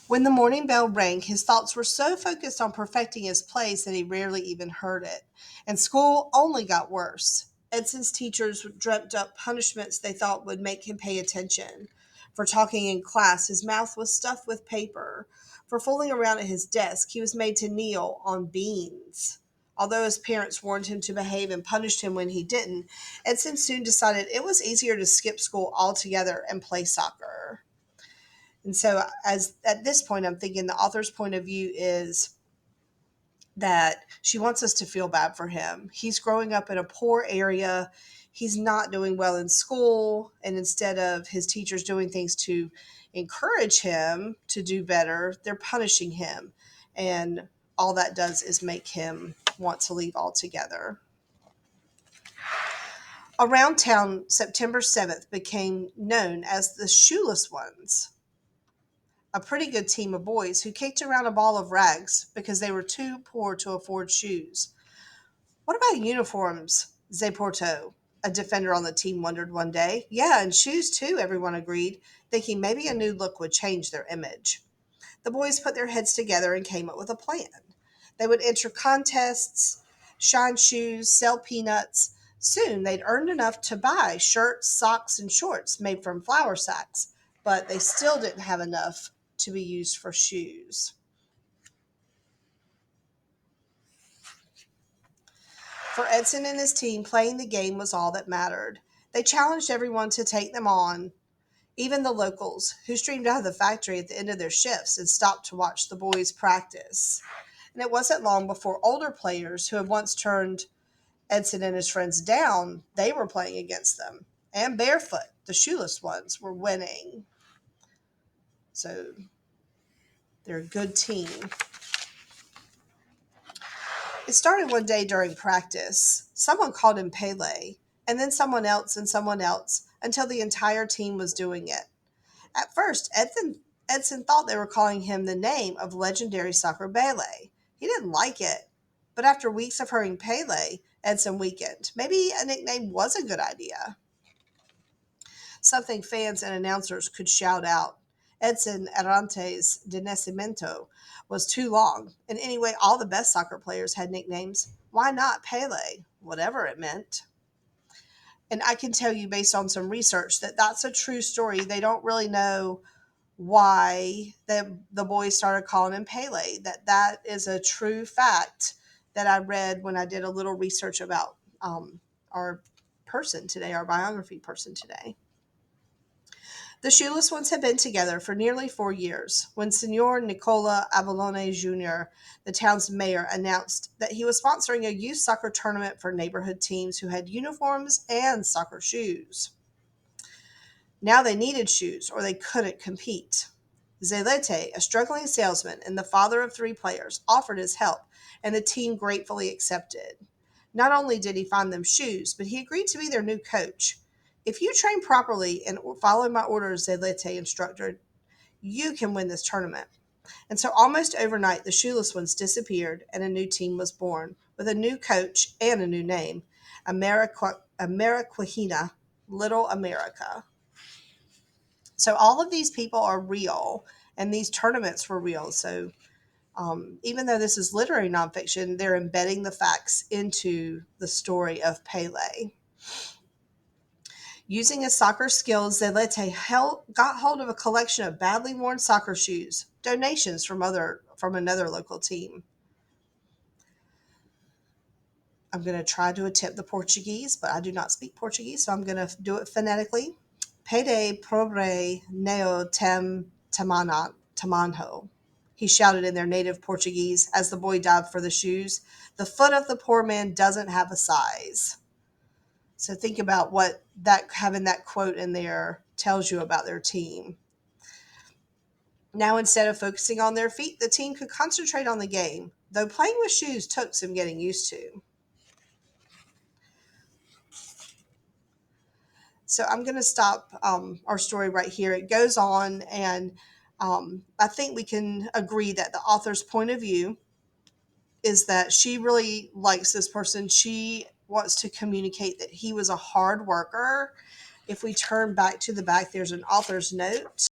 When the morning bell rang, his thoughts were so focused on perfecting his plays that he rarely even heard it. And school only got worse. Edson's teachers dreamt up punishments they thought would make him pay attention. For talking in class, his mouth was stuffed with paper. For fooling around at his desk, he was made to kneel on beans. Although his parents warned him to behave and punished him when he didn't, Edson soon decided it was easier to skip school altogether and play soccer. And so, as at this point, I'm thinking the author's point of view is that she wants us to feel bad for him. He's growing up in a poor area. He's not doing well in school. And instead of his teachers doing things to encourage him to do better, they're punishing him. And all that does is make him want to leave altogether. Around town, September 7th became known as the Shoeless Ones, a pretty good team of boys who kicked around a ball of rags because they were too poor to afford shoes. What about uniforms, Zeporto? A defender on the team wondered one day. Yeah, and shoes too, everyone agreed, thinking maybe a new look would change their image. The boys put their heads together and came up with a plan. They would enter contests, shine shoes, sell peanuts. Soon they'd earned enough to buy shirts, socks, and shorts made from flour sacks, but they still didn't have enough to be used for shoes. For Edson and his team, playing the game was all that mattered. They challenged everyone to take them on, even the locals, who streamed out of the factory at the end of their shifts and stopped to watch the boys practice. And it wasn't long before older players who had once turned Edson and his friends down, they were playing against them. And barefoot, the shoeless ones, were winning. So they're a good team. It started one day during practice. Someone called him Pele, and then someone else, until the entire team was doing it. At first, Edson thought they were calling him the name of legendary soccer Pele. He didn't like it, but after weeks of hearing Pele, Edson weakened. Maybe a nickname was a good idea, something fans and announcers could shout out. Edson Arantes de Nascimento was too long, and anyway, all the best soccer players had nicknames. Why not Pele? Whatever it meant. And I can tell you, based on some research, that that's a true story. They don't really know why the boys started calling him Pele. That is a true fact that I read when I did a little research about our person today, our biography person today. The Shoeless Ones had been together for nearly 4 years when Senor Nicola Avalone Jr., the town's mayor, announced that he was sponsoring a youth soccer tournament for neighborhood teams who had uniforms and soccer shoes. Now they needed shoes or they couldn't compete. Zelete, a struggling salesman and the father of three players, offered his help, and the team gratefully accepted. Not only did he find them shoes, but he agreed to be their new coach. If you train properly and follow my orders, Zelete instructed, you can win this tournament. And so almost overnight, the Shoeless Ones disappeared and a new team was born, with a new coach and a new name, Ameriquahina, Little America. So all of these people are real, and these tournaments were real. So even though this is literary nonfiction, they're embedding the facts into the story of Pele. Using his soccer skills, Zelete got hold of a collection of badly worn soccer shoes, donations from another local team. I'm going to try to attempt the Portuguese, but I do not speak Portuguese, so I'm going to do it phonetically. Pede pobre neo tamanho, he shouted in their native Portuguese as the boy dived for the shoes. The foot of the poor man doesn't have a size. So think about what that having that quote in there tells you about their team. Now, instead of focusing on their feet, the team could concentrate on the game, though playing with shoes took some getting used to. So I'm going to stop our story right here. It goes on, and I think we can agree that the author's point of view is that she really likes this person. She wants to communicate that he was a hard worker. If we turn back to the back, there's an author's note.